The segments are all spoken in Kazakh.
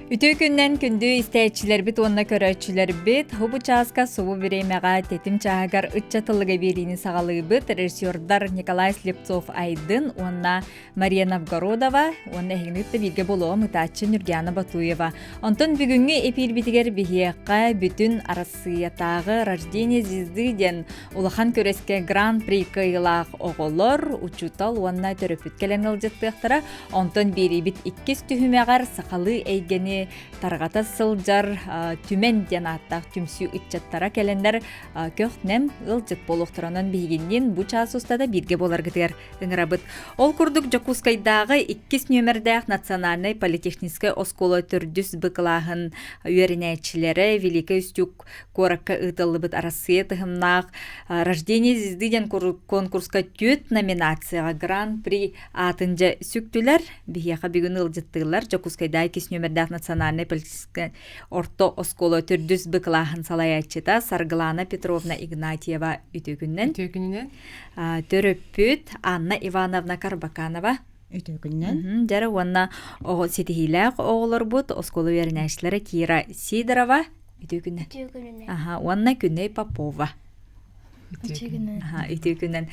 Ütü gündən gündü istəyicilər bit onna körəçülər bit hubu çaska suvu bireməğa tetim çağagar ıççatılığı birini sağalığı bit rejissordar Nikolay Slепцов Aydın onna Mariya Novgorodova onna hegnitte bilge boluğa mıtaçı Nurgana Batuyeva. Ondan bugünkü epir bitiger bihiyaqqa bütün arasıyatağı Rождение звезды den ulahan köreske Grand Prix kıyılaq oğullar uçutal onna töröpüt kelen ılcıttığıqtara ondan biri bit ikkis tühümeğar sakalı eygeni targata sıljar tümen janаттaq tümsü ıççattara kelender köhnem ılcıt boluqtıranan bihiginnin bu çasustada birge bolar gıtır ıngırabıt. Ol kurduk Jakutskaydağı ikkis nömerdağ Naциональный политехнический оскола түрдүс быкылағын үйерінәчілері Великий Устюг коракка ытылыбыт арасыя тыхымнақ Рождение звезды ден конкурска төт номинацияға Гран-при атынжа сүктілер бияқа бүгін ылжыттығылар Jakutskaydağı ikkис нөмердағ Национальный политехнический орто оскола түрдүс быкылағын салаячыта Саргылана Петровна Игнатьева ütөгүннен төрөппүт Анна Ивановна Карбаканова Ütөгүннен жара уанна оғы сетихилақ оғылар бұд осколы вернәшілері Кира Сидорова ütөгүннен уанна Күней Попова ütөгүннен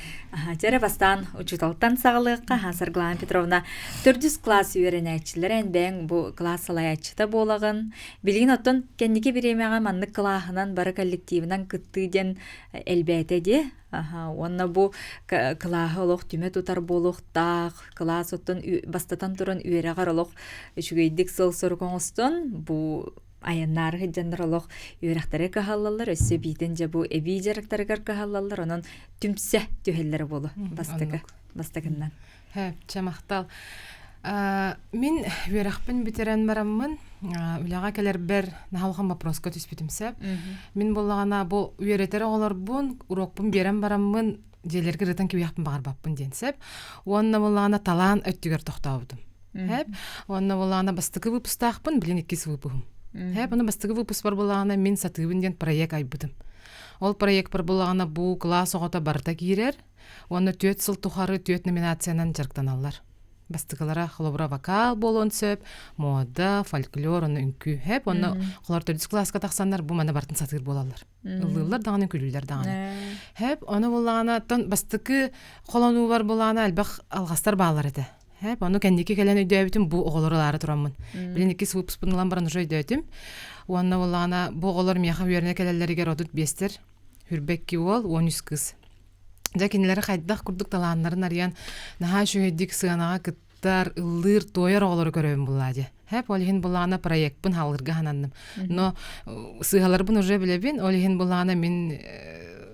жара бастан учуталтан сағылыққа Саргылана Петровна түрдүс класс вернәшілері бәң бұл класс салаячыта болағын білген оттон кәндеке біремеға манны клахынан бары коллективынан кыттыден әлбәті де онна бу клаһы олох түмө тутар болуктак класс оттон бастатан туран үйрәгәр олох үчүгейдик сыл соргоңостон бу аяннар хиджаннар олох үйрәктәре каһаллалар өссө битен же бу эби жарактаргар каһаллалар онон түмсә түһелләре болу бастыгыннан чамахтал Мин үйрәкпен битерен бараммын үләгә келер бер нахалган вопроска түспитимсә мин буллагана бу үйрәтәре олар бун урокпын берем бараммын делерге рытан кибяхпын багар баппын денсәп онна буллагана талан өттүгөр токтабыдым хәп онна буллагана бастыгы выпустакпын билен иккис выпусым хәп аны бастыгы выпуск бар буллагана мин сатыбын ден проект айбыдым ол проект бар буллагана бу класс огота барта кирер онна 4 сыл тухары 4 номинациянан жарктаналар бастыгалара холобра вокал болон сөп, мода, фольклор, оны үнкү хеп, оны холар төрдүс класска тақсандар бу мана бартын сатыр болалар. Ыллылар даганы күлүлөр даганы. Хеп, оны буллагана тон бастыкы холону бар буллагана албак алгастар баалар эте. Хеп, оны кендеки келен өйдөбүтүм бу оголорлары тураммын. Билен икис выпускпунлан баран уже өйдөтүм. Уанна буллагана бу оголор мияха үйөрүнө келелерге родут бестер. Хүрбекки ол 13 кыз. Жакинлери хайдах курдук талааннарын арыян наха шөйдик сыанаға кыттар ыллыр тойар оғылары көрөбүн буллади. Хеп олихин буллагана проектпын халырга хананным. Но сыгаларбын уже билебин, олихин буллагана мен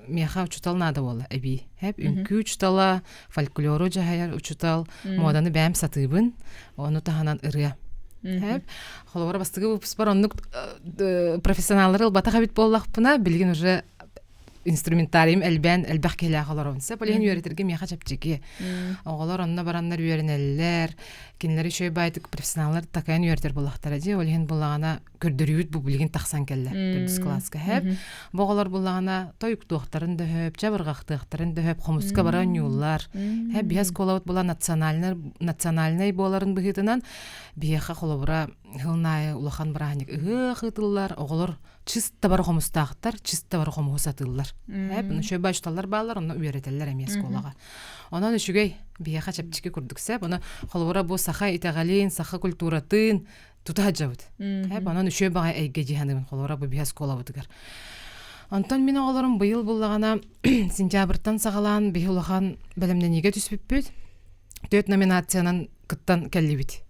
мияха учутал нада болла эби. Хеп үнкү учутала, фольклору жахаяр учутал, моданы бәм сатыбын, оны таханан ырыя. Хеп холовара бастыгы выпуск бар, оннук профессионаллары ылбатаға бит боллақпына, билген уже инструментариум элбах келе халаронса полен үйрәтергә миха чапчыки. Оголар онна бараннар үйрәнәләр, кинләре шөй байтык профессионаллар такайын үйрәтер булактар ди. Олен буллагана көрдөрүт бу билген таксан келле. Төрдүс класска хәп. Боголар буллагана тойк доктарын да хөп, жабыргактыктарын да хөп, хомуска баран юллар. Хәп бияс колавыт була национальный боларын бигитеннән бияха холобра хылнай улахан бараник хытыллар, оголар чисто бар хомустактар, чисто бар хомусатыллар. Хәп, шөй башталар балар, оны үйрәтәләр эмес колага. Онан үшүгей бияха чапчыки курдукса, буны холбора бу саха итагалин, саха культуратын тутаҗабыт. Хәп, онан үшөй бага әйге җиһанын холбора бу бияс колабытыгар. Антон мине аларым быел буллагана сентябрьтан сагалан бихулахан белемне неге түспүппүт. 4 номинациянан кыттан келлибит.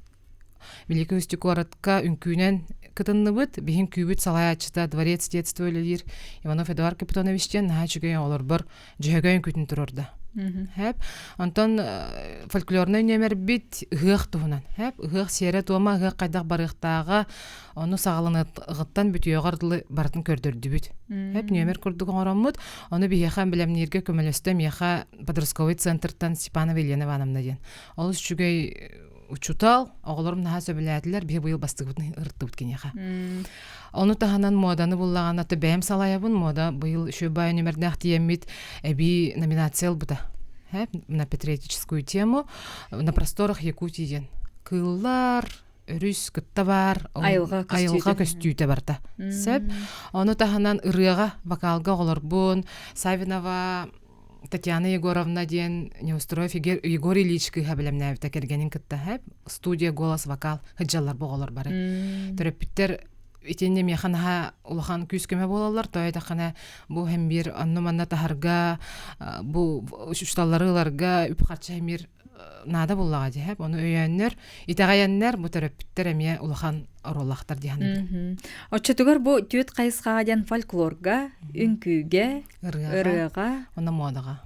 Великий Устюг городка үнкүнен кытынныбыт, бихин күбүт салаячыта дворец детства өлелир. Иванов Эдуард Капитоновичтен наачыгай олар бар жөгөйн күтүн турорда. Хәп, антон фольклорный нөмер бит гык туһунан. Хәп, гык сере тома гык кайдак барыктагы оны сагалыныттан бүтүөгөр бартын көрдөрдү бит. Хәп, нөмер курдук ороммут, аны бияхан билемнерге көмөлөстөм яха подростковый центртан Степанова Елена Ивановна ден. Ол үчүгөй учутал, оголорум наха сөбүләтилер, бие быйыл бастыгытын ыртты бүткен яха. Оны таханан моданы буллаган аты бәм салаябын, мода быйыл шөбай нөмердәк тиеммит эби номинациял бута. Хәп, на патриотическую тему на просторах Якутии. Кыллар, өрүс кытта бар, Айылга көстүүтэ барта. Сөп, оны таханан ырыга вокалга олорбун, Савинова Татьяна Егоровна ден Неустроев Егор Ильич кыха билемнәбитә кергәнин кытта һәп студия голос вокал хыҗаллар боголар бары. Төрөппиттер итенне механха улахан күскеме болалар, тойда хана бу һәм бир анны манна таһарга бу ушталларыларга үпхатча һәм нада буллага диһәп, оны өйәннәр, итәгәйәннәр бу төрөппиттер әмия улахан ороллахтар диһән. Оччотугар бу түт кайысхагадан фольклорга, үнкүгә, ырыга, оны модага.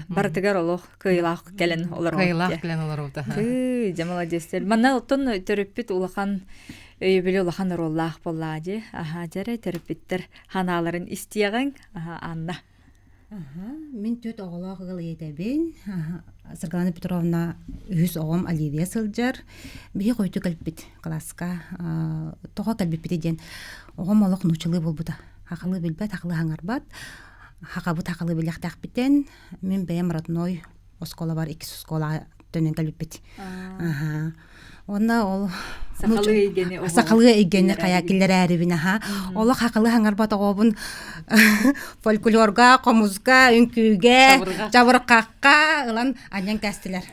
Бартыгар олох кыйлах келен олар. Кыйлах келен олар ута. Jamalajestel. Манна оттон төрөппит улахан өйбеле улахан ороллах боллади. Жарай төрөппиттер ханаларын истияган. Анна. Мен төт оғылақ ғыл етебен. Сыргалана Петровна үз оғым Оливия сылжар. Бей қойты кәлбет класска. Тоға кәлбет бетеден. Оғым олық нучылы бол бұда. Хақылы білбет, хақылы хаңарбат. Хақабы тақылы біліқтақ бітен. Мен бәйім родной оскола бар, 2 оскола төнен кәлбет бет. Онна ол сақылы егені қаякілер әрібіне. Олы хақылы хаңарбат оғабын фольклорга, қомузга, үнкүйге, жабырқаққа ұлан анен кәстілер.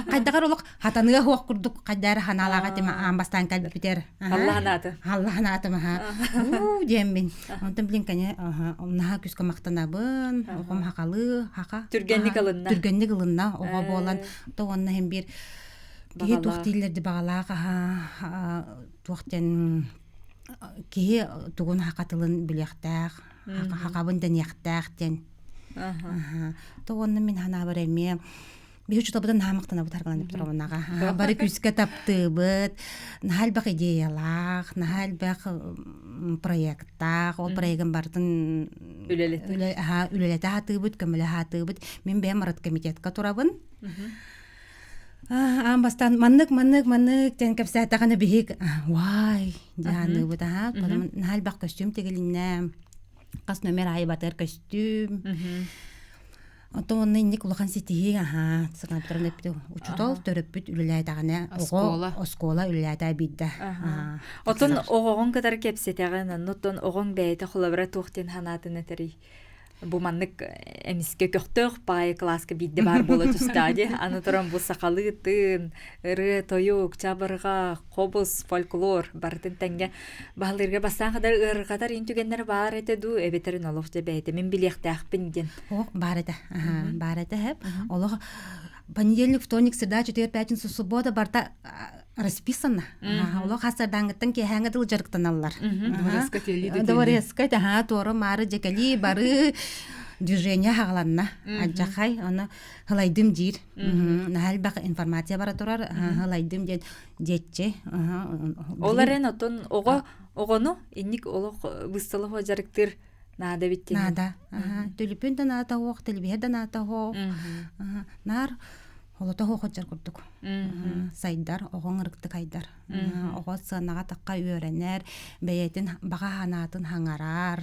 Қайдағар олық хатаныға хуақ күрдік қайдары ханалаға тема амбастан кәлбі бітер. Аллахын атым. Дем мен. Онтын білін кәне наға күскі мақтанабын, оғым хақалы, хақа. Түргенні қылынна оға болан. Тоғанна hem bir Кеге туқтилерді бағалаға туқтен кеге туғын хақатылын білектәқ, хақабындан яқтәқтен. Тоғынны мен хана бар әме, бейі жұтабыдан намықтана бұд арғаланып тұрауынаға. Бары күске тапты бұд, нахал бақ идеялақ, нахал бақ проекттақ, ол проектін бардың үлелеті хаты бұд, көмілі хаты бұд. Мен бәйім арат комитетқа тұрабын. Амбастан маннык тен кепсәтәгәне бихик. Вай, яны бу да. Нахал бак костюм тегелиннә. Кас номер айбатыр костюм. Ото ник улахан ситиги, сыгап торнып бит. Учутол төрөп бит үлеләтәгәне. Оскола үлеләтә биддә. Отон огон кадәр кепсәтәгәне, нотон огон бәйте хулабра тухтен ханатыны тери. Бу маннык эмиске көктөк пай класска бидде бар болот устади. Аны туран бу сакалы тын, ыры тоюк, чабырга, кобус, фольклор бартын тәңге баалырга бастан кадар ыры кадар интүгеннер бар эте ду эбетерин олох жебейте. Мен билектәкпин ден. Бар эте. Бар эте хеп. Олох понедельник, вторник, среда, четверг, пятница, суббота барта расписано. Олох хасардаңгыттан кехәңгә дыл жарыктаналар. Дворецка торы мары жекели бары движение хагаланна. Аджахай аны халайдым дир. Нахал бак информация бара турар. Халайдым ден жетче. Оларен отон огону инник олох выстылы жарыктыр. Нада биттен. Нада. Төлүпүн да нада хок, телбие да нада хок. Нар Олота хоқоджар көрдік. Сайдар, оғын ұрықты қайдар. Оғы сығынаға таққа үйеренер, бәйетін баға ханатын хаңарар.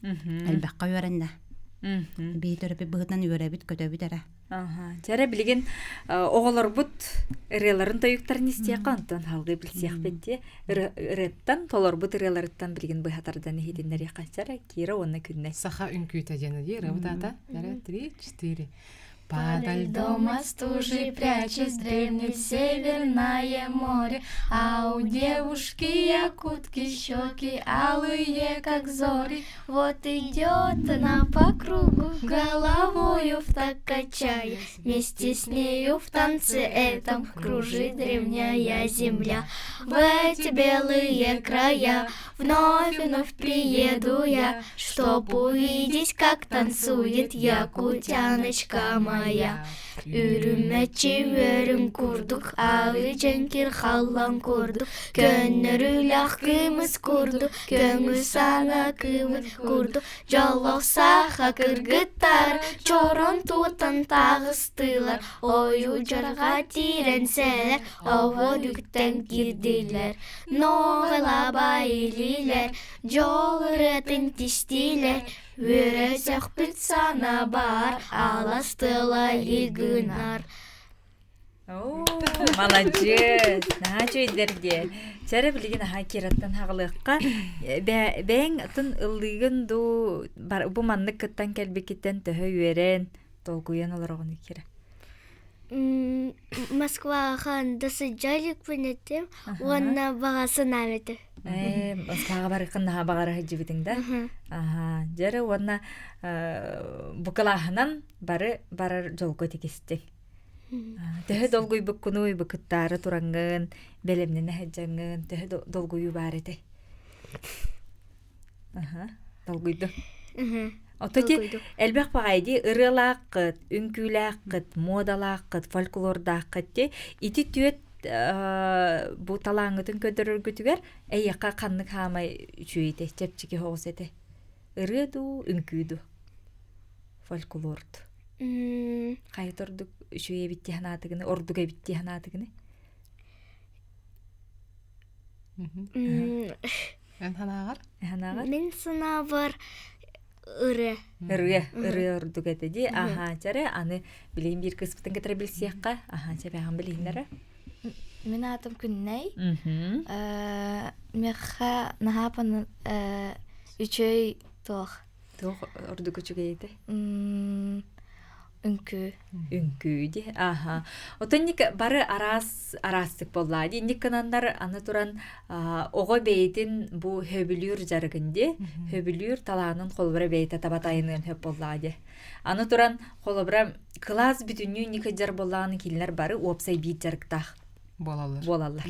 Әлбәққа үйеренне. Бей төріпі бұғытнан үйеребіт, көтөбіт әрі. Жәрі білген оғылар бұд ұреларын тойықтарын істе қантын халғы білсеқ бетте. Үреттен толар бұд ұреларыттан білген бұйхатардан ехедендер еқасары кері оны күнне. Саха үнкүйті жені дейір, ұтата? 3-4. Падаль дома стужи, прячась древнее северное море, а у девушки якутки щеки алые, как зори. Вот идет она по кругу, головою втак качая, вместе с нею в танце этом кружит древняя земля. В эти белые края вновь приеду я, чтоб увидеть, как танцует якутяночка моя. Үрүмәчи өрүм курдук, алы жеңкир халлан курдук, көннөрүлах кымыз курдук, көңүл саңа кымыз курдук, жолоксаха кыргыттар, чорон тутан тагыстылар, ою жарга тиренселер, оволюктен кирдилер, ноғыла байлилер, жол ыратын тиштилер, Үрәсәк бит сана бар, аластыла игынар. О, молодец. Наха чөйдерге. Чәрі білген аха кераттан хағылыққа. Бәң атын ыллыгын бұ маннық кыттан кәлбекеттен төхі үйерен толгуян олар оғыны кері. Москваға досыджалик пөнеттем, онна бағасын әветі. Москваға барықын наға бағары хыджы бітің да? Жәрі онна бұқылағынан барар жолғы текестің. Төхі долгуй бұққынуй бұқыттары тұраңын, бәлемнені хыджаңын, төхі долгуй бар еті. Долгуйды. Ототи әлбәқ бағайды ырылаққыт, үнкүлаққыт, модалаққыт, фольклордаққыт те, ити түйет бұ талаңытын көдірір күтігер, әйеққа қаннық хамай чүйеті, чепчеке хоғыз еті. Ырыду, үнкүду, фольклорд. Қайыт ордық шүйе бітті ханатығыны, ордуға бітті ханатығыны? Мен сына бар ыры. Ыры ордуға деді. Жары, аны білейін бір кыспытын кетірі білсеққа. Жабаған білейінлері. Мен атым күнней. Меха нахапан үчөй тоқ. Тоқ ордуға чүге еді? Үнкү. Үнкү де. Отон бары арастық болады. Никанандар аны туран оға бейтін бұ хөбілүр жарғынде, хөбілүр таланын қолбыра бейті табатайынын хөп болады. Аны туран қолбыра класс бүтінні никаджар болағаны келінер бары опсай бейт жарықтақ. Болалар.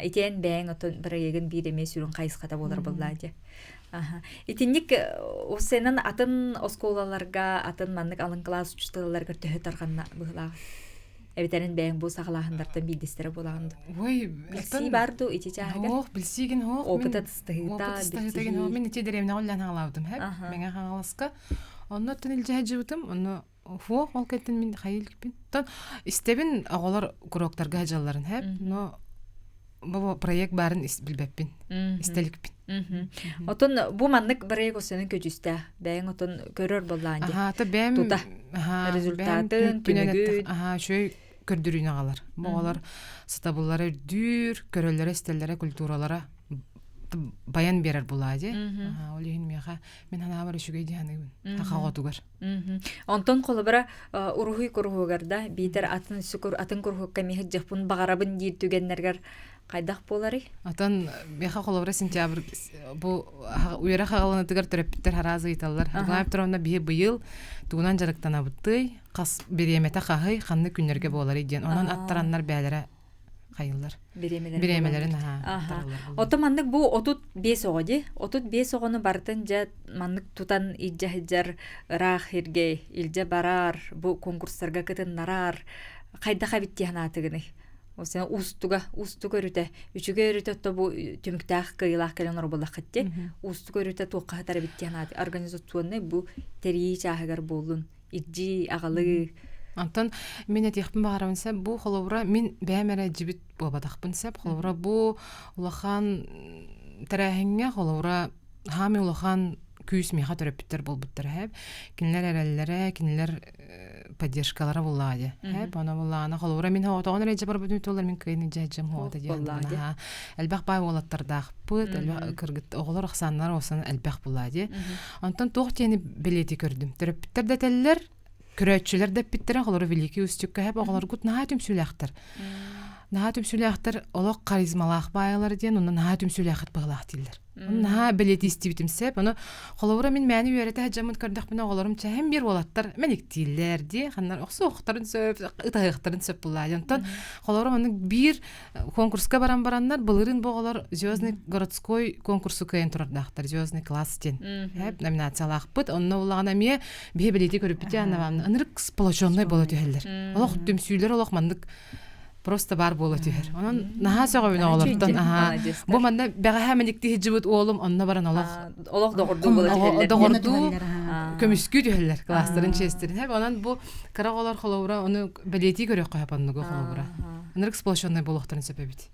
Етен бәң отон бір егін бір емес үрін қайысқата болар болады. Итинник осенен атын осколаларга, атын маннык алын класс учтыларга төһө тарганна быгылаа. Эбитерин бәң бу сагалахандардан бидистері болаганды. Ой, Билси барду ити чагы. Ох, билсиген ох. Опыта тыстыгыта. Мен ити деревне оллан хагалаудым, хеп. Менге хагаласка. Онно төнил жаҗыбытым, онно фо ол кеттен мен хайыл кипин. Тон истебин агалар куроктарга жалларын, хеп. Но бу проект барын билбеппин. Истеликпин. Отон бу маннык бирек осенин көжүстө. Бәң отон көрөр боллаан же. Та бәм. Результатын түнөгү. Шөй көрдүрүн агалар. Бугалар стабуллары дүр, көрөллөр эстеллере, культуралара баян берер булады. Олеген мега мен ана бар шүгөй дияны. Хагатугар. Онтон колобара урухуй курухугарда битер атын сүкүр атын курухукка мега жапун багарабын дир түгеннергер кайдак болары? Атан меха колобара сентябрь бу уйра хагаланытыгар төрөптөр харазы италлар. Хагап туруна бие быйыл тугунан жарыктана бутты. Кас беремете хагы ханны күннерге болар иден. Онан аттараннар бәләре кайыллар. Биремелерин Ото маннык бу 35 оғыды. 35 оғыны бартын жа маннык тутан иджахиджар рах хирге илже барар, бу конкурстарга кытын нарар. Кайдака битти ханатыгыны. Осена устуга өрүтө, үчүгө өрүтө то бу түмүктак кыйлак келен орболак кетти. Устуга өрүтө тоққа хатар битти ханаты. Организационный бу тери чагыгар болдун. Иджи агалы. Антон мен этихпин багарамынса бу холовра мен бәмере жибит бабадакпын сеп холовра бу улахан тарахыңга холовра хами улахан күс меха төрөпүттер болбуттар хеп кинилер эреллере кинилер поддержкалары булады хеп ана булана холовра мен хатаган реже бар бүтүн толар мен кыйны жажым хода дияны элбак бай болаттардак пыт элбак кыргыт оголор аксаннар осын элбак булады антон тохтени билети көрдүм төрөпүттер детеллер Көрөтчүлөр деп биттере холору великий устюкка хеп оголор гут наатым сүлэхтер. Наатым сүлэхтер олок харизмалах байлар ден, онун наатым сүлэхт баглах дилер. На билети истибитим сеп, аны холора мен мәни үйрәтә җамын көрдәк менә оголорым чәһәм бир болаттар. Мен иктиләр ди, ханнар оксы октарын сөп, ытайыктарын сөп буллар. Янтан холора аны бир конкурска бараннар, булырын боголар звездный городской конкурсу кайын турдактар, звездный класс ден. Хәп номинациялах бит, онны улагана ме бе билети көрүп бит анавамны. Анырык сплошонный болот юһеллер. Олох төмсүйләр олох мандык просто бар болот юһер. Онан наха сөгөбүн оголордан. Бу манда бага хәмеликти җибет олым, онна баран олох догорду болот юһеллер. Догорду көмүскү юһеллер класстарын честерин. Хәп онан бу караголар холовра, аны билети көрөк кайпанны холовра. Анырык сплошонный болохтарын сөпөбит.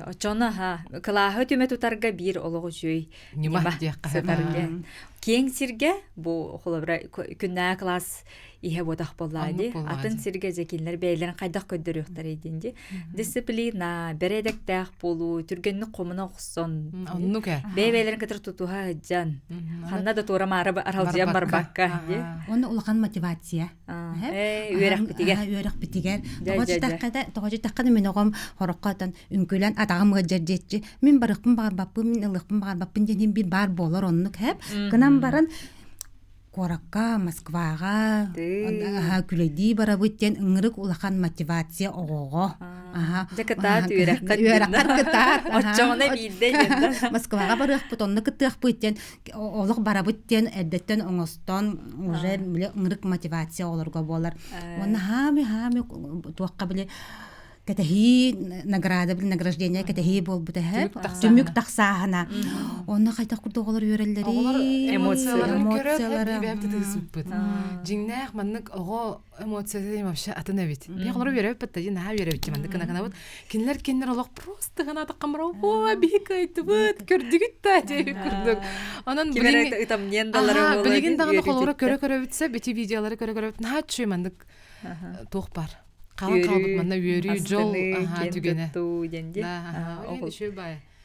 Очона клахы төмө тутарга бир олого жүй. Нима дияк кайпарга. Кең сирге бу холобра күннә класс ihe бодах боллады. Атын сирге зекинлер бейлерин кайдак көдөрүктөр идинди. Дисциплина, бередектак болу, түргөннү комуна оксон. Оннуке. Бейлерин кетер тутуха жан. Ханна да тура мара аралжан барбакка. Оны улахан мотивация. Үйрәк битигер. Үйрәк битигер. Тогочы таққада мен оғам хораққатан үнкөлән атағым ғаджаржетчі. Мен барықпын бағарбаппын, мен ылықпын бағарбаппын деген бір бар болар онны кәп. Гынан барын Коракка, Москваға, күлейді бара бүттен ыңырық улахан мотивация оғоға. Жакатат үйрәккат. Үйрәккат кытат. Отчоғына бейді. Москваға барық бұтонны кыттық бүттен, олық бара бүттен, әддеттен оңыстан, уже ыңырық мотивация оларға болар. Оны хами туаққа біле кәтәхи награждение кәтәхи бол бұтәхәп, түмік тақсағына. Оны қайтақ күрді оғылар үйрәлдері. Эмоциялары жиңнәқ маннык оғы эмоциясы вообще атына бит. Би олар үйрәп бітті, жина үйрәп бітті маннык кына бут. Кинлер олақ просто ғана атаққан бара, о, бейік айтты бұт, көрдігіт та, деп көрдік. Онан білеген дағаны қолуыра көрі бітсе, беті видеолары көрі бітті, наға түші маннык тоқ бар. Қалын қалбыт манна үйері жол түгені.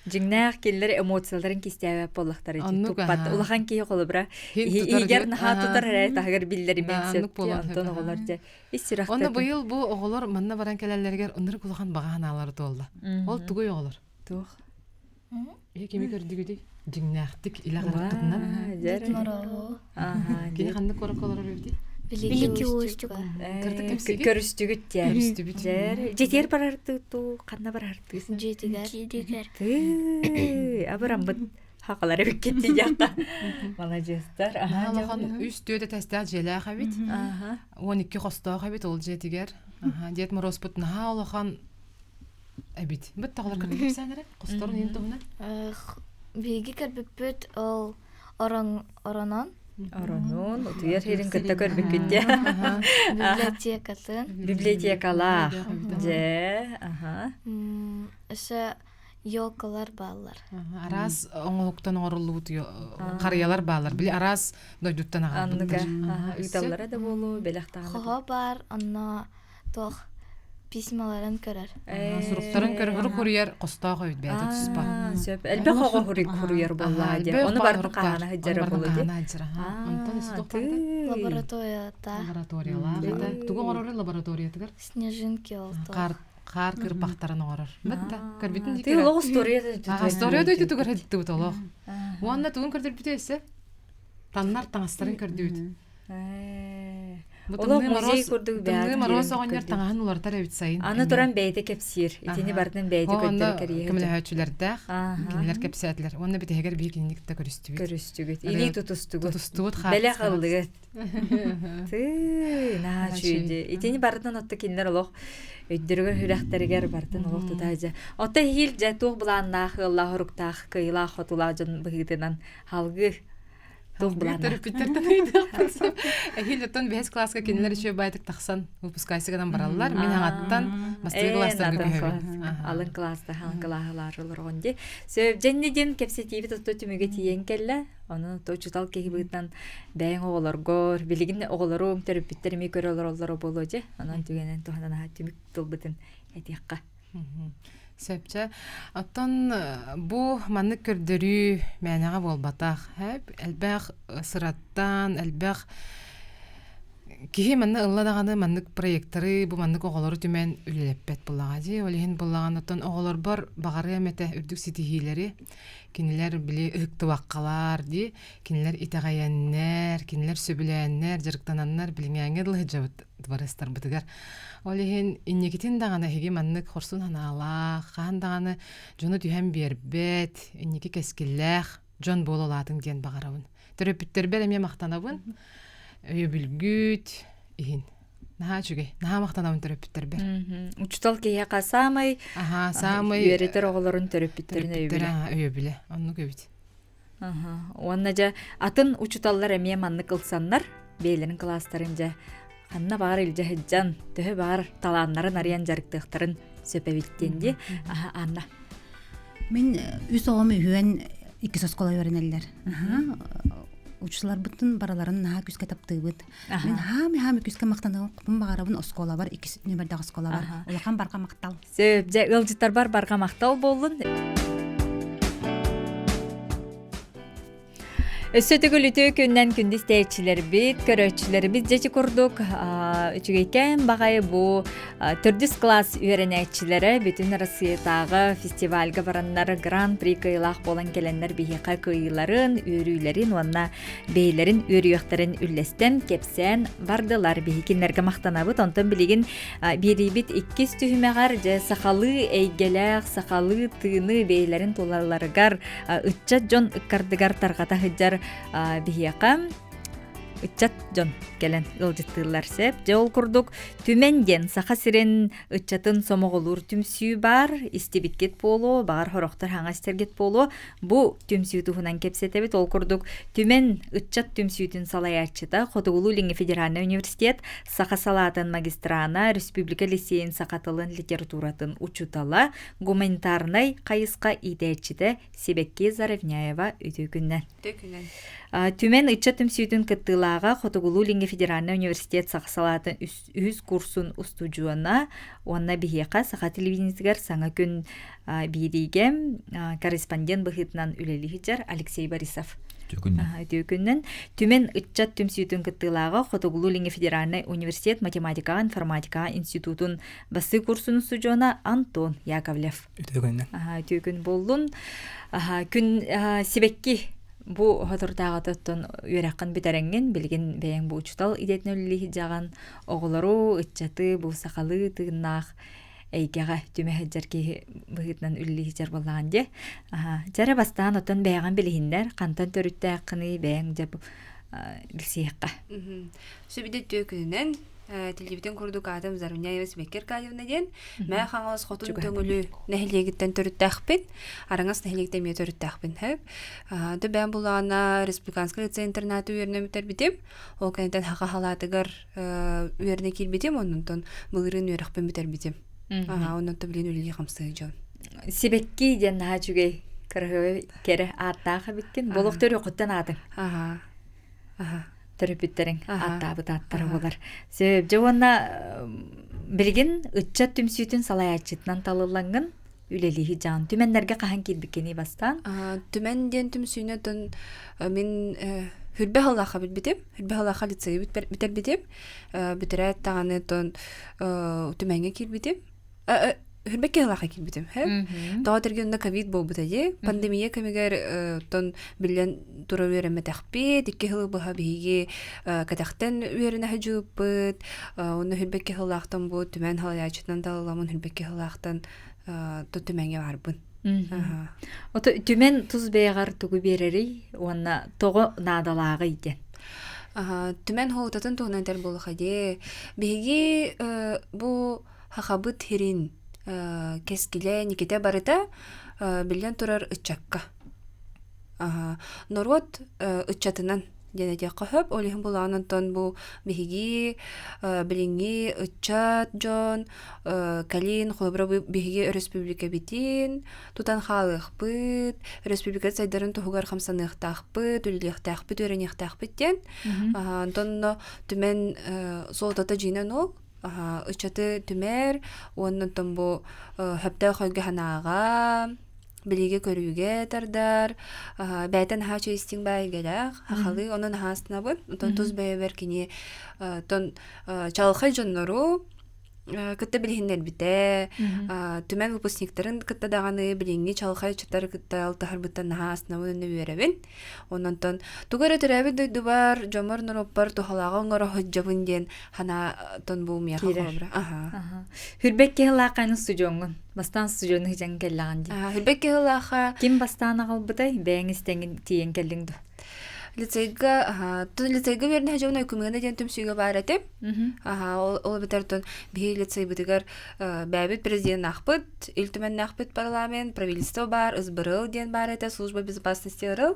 Жиңнәқ келлер эмоцияларын кистәбә боллақтары туппат. Улахан кие қолыбыра. Игер наха тутар әрәй тағыр білдерімен сөпті. Антон оғылар жа. Оны бұйыл бұл оғылар манна баран кәләлергер ұнырық улахан бағаған алары толды. Ол түгөй оғылар. Туқ. Кеме көрдігіді жиңнәқтік илағар тұтына. Кені қанды көрі қолар өбді? Великий устюг. Көрістігіт жер. Жетер барарды ту, қанна барарды? Жетігер. Абырам бұд хақалары бік кетті жаққа. Молодестар. Алақан үст өйді тәстәк желі қабет. 12 қоста қабет ол жетігер. Дет мұрос бұт наға алақан әбет. Бұт тағылар көрдік сәнірі? Қостарын ең тұғына? Бейгі кәрбіппет ол оранан. Оронун, утуяр херин кытта көрбүк күтте. Библиотекатын. Библиотекалар. Же, Өсі елкалар балар. Араз оңылықтан оңырылуыт қариялар балар. Білі араз дойдуттан ағар. Анныға. Үйталары да болу, белақтағаны. Қоға бар, анна тоқ письмаларын көрер. Сұруқтарын көрір құрияр қоста қойд бәді тұспа. Сөп, әлбе қоға құрияр болла. Оны бардың қағана хыджары болу де. Лабораторията. Лабораториялар. Туғы ғорары лабораториятығыр? Снежинки ол тоқ. Қар кірпақтарын ғорар. Бәтті, көрбетін Ты лоғы стория дөйті түгір әдітті бұт олық. Уанна туғын көрдір біті өсі? Таннар таңастарын көрді өт. Олық музей көрдіг бәді. Тыңғы мороз оғынер таңағын олар тәрі өт сайын. Аны тұран бәйді кепсир. Итені бардың бәйді көттері кәрие. Кімілі өтшілердәқ, кемілер кепсиятілер. Оны біті әгер бейі кеніндікті көрістігіт. Көрістігіт. Или тұтыстығыт. Тұтыстығыт Бәлі қылдығыт. Наға чүйді. Итені бардың отты кенілер олық өйдіргі хүрәқтәрігер бардың олық тұтайжа. Отта хил жәтуқ бұланнақ, Аллах ұрықтақ, кыйлақ отула жын бұғыдынан халғы туқ бұланнақ. Әхил бәс класска кенілер үші байтық тақсан выпускайсығынан баралылар. Мен аңаттан мастер класстар көбі. Алын класста хаңқылағылар олар оғынде. Сөп жәннеден кепсетейбі тұтты түміге тиен кәлі. Оны тоочутал кеги бұғыттан бәйін оғыларғыр. Білігін оғылары оң төріп біттеріме көрі олар болу же. Онан түгенен тұғынан түмік тұлбытын әтеққа. Сөпче, оттан бұ манны көрдірі мәнеға болбатақ. Әлбәқ сыраттан, әлбәқ кеге манны ылладағаны маннык проекттары, бұ маннык оғылары түмен үлелеппет бұлаға де. Олеген бұлаған оттан оғылар бар бағары әмәті үрдік сетихилері. Кенелер біле ұқты ваққалар де, кенелер итағаяннер, кенелер сөбіләннер, жырықтананнар біліңәңер лығыджабыт дұбарыстар бұтығар. Олеген иннекетін дағаны әге маннык хорсын ханалақ, қан дағаны жоны түйән бербет, иннекі кәскілләқ, жон бол олатын ген бағарауын. Төрөпіттер бәр әме мақтанауын, өйе бүлгүт, иhin. Наха чүге, наха мақтанауын төрөпіттер бәр. Учутал кейяқа самай, үйеретер оғыларын төрөпіттерін өйе біле, онны көбіт. Онна жа, атын учуталлар әме манны қылсаннар, бейлерін кластарын жа, Анна бар илже хеджан, төһө бар таланнарын арыян жарықтықтарын сөпәбіттенде. Анна. Мен үс оғымы үйен 2 соскола өрінелер. учулар буттун бараларын наһа күскә таптыбыт. Аха. Мен хами күскә мактаныгын купун багарабын оскола бар, 2 нөмердәге оскола бар. Аха. Улахан барга мактал. Сөп, жа ылжыттар бар барға мақтал болын. Өссөтігіл үті күннен күндіз тәйетчілер бит, көрөтчілер бит жеті күрдік. Үчігейкен бағайы бұл түрдіс класс үйеренәтчілері бүтін Россиятағы фестивальға баранлары гран-при кыйлақ болан келенлер бейіқа кыйларын, үйрүйлерін, онна бейлерін, үйрүйіқтарын үллестен кепсен бардылар бейікінлерге мақтанабыт. Онтан білеген бері бит 2 түйімеғар же сақалы әйгеләқ, сақалы тыны бейлерін толаларығар үтчат жон үккардығар тарғата хыджар бихияқам Үтчат жон келен ылжыттылар сеп. Жол курдук түменден саха сирен үтчатын сомоголур түмсүү бар. Истибиккет болу, багар хорохтар хаңастергет болу. Бу түмсүү тухунан кепсетебит. Ол курдук түмен үтчат түмсүүтүн салаячыта Хотугулу Линги Федеральный университет саха салатын магистрана Республика лицейин сакатылын литературатын учутала гуманитарный кайыска идечите Себекке Заревняева үтүкүннен. Түмен үтчат түмсүүтүн кыттылага Хотугулу Линги Федеральный университет сақсалатын үз курсын устужуана онна бихияқа сақа телевизиятигер саңа күн биригем корреспондент быхытынан үлелихиджар Алексей Борисов. Төкүннен түмен үтчат түмсүүтүн кыттылага Хотугулу Линги Федеральный университет математика информатика институтун басы курсын устужуана Антон Яковлев. Төкүн болдун күн Себекки Бу хотуртаға тоттон үйрәккан битеренген билген бәйін бу учтал идетін өлілі жаған оғылару үтчаты бу сақалы тыгыннақ әйгеға түмәхәджәрке бұғытнан өлілі жар болған де. Жәрі бастаған оттан бәйған білігіндер қантан төрітті әққыны бәйін жап білсейіққа. Сөбіде төкінінен телевиден курдук Адам Заревняева Себекке Аркадьевна ден мә хаңыз хотун төңүлү нәһилегиттен төрүттәхпин араңас нәһилегиттен ме төрүттәхпин һәп дөбән булана республиканский лицей интернаты үйренем битем ол кентен хака халатыгар үйренә килбитем оннан булырын үйрәхпин битер битем оннан төблен үлли хамсы жон Себекке ден хачугей кере аттаха биткен болук төрү коттан атын төрөпүттерин аттабыт аттары болар. Сөп жауанна билген үтчат түмсүүтүн салаячытынан талыланган үлелихи жан. Түменнерге кахан кирбиккени бастан? Түменден түмсүүнө тон мен хүрбе халаха битем. Хүрбе халаха лицей битер битем. Битерет таганы тон түменге кирбитем. Хүрбекке халаха кирбитем. Таадыргында ковид болбут эди. Пандемия кемегер тон билен тура вереме тахпи, дикке хылы баха биге катахтан верене хажуппыт. Оны хүрбекке халахтан бу түмен халаячытан далаламын хүрбекке халахтан то түменге барбын. Ото түмен туз бейгар тугу берери, онна того надалага иден. Түмен холтатын тугунан тел болухаде. Биге бу хахабыт хирин кескиле никете барыта билен турар ычакка. Норот ычатынан денеде кахып олихин буланантан бу биги билинги ычат жон калин холбра биги республика битин тутан халык бит республика сайдарын тугар хамсаных тахпыт үллих тахпыт өренех тахпыттен антон түмен солдата жинен ол ычаты түмер оннан бу хөптө хойга ханага билиге көрүүгө тардар бәйтен хачы истин байгелак хахалы онун хастына бут тон туз бэбер кини тон чалхай жоннору кытта билихиннер бите түмен выпускниктарын кытта даганы билинги чалхай чатар кытта алтахар буттан хастына бутны беребин онон тон тугара теребит дойдубар жомор нороппар тухалага оңоро ходжабын ден хана тон бу мия хабра Хүрбекке халаканы сужоңун бастан сужону жан келлаган ди. Хүрбекке халаха Ким бастан агалбытай бэңистен тиен келдиңди. лицейга верне хажауна күмөгөнө ден түмсүүгө баратып ол битертон би лицей битигер бәбит президент ахпыт илтүмен ахпыт парламент правительство бар СБРЛ ден бар это служба безопасности РЛ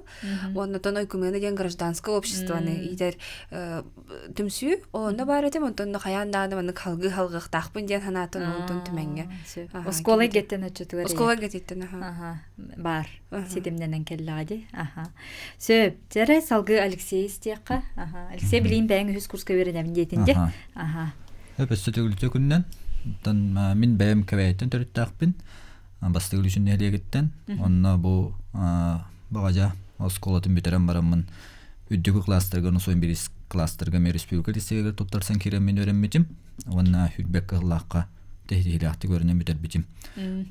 онно тон күмөгөнө ден гражданское обществоны идер түмсүү онно бар этим онтон хаяндааны маны халгы тахпын ден ханатын онтон түменге Оскола геттен өчөтүгөр. Оскола геттен бар. Сидимденен келлаги. Сөп, жарас салгы Алексей истиякка. Алексей билин бәң үз курска беренем дейтинде. Өпөстө төгүлүтө күннен мин бәйем кебәйттен төрүттәкпин. Бастыгыл үчүн элегиттен. Онна бу багажа осколатын битерем барамын. Үддүгү кластерга носоин бирис кластерга мен республика листеге топтарсан кирем мен öğrenмечим. Онна хүлбек кыллакка техилакты көрүнөм битер бичим.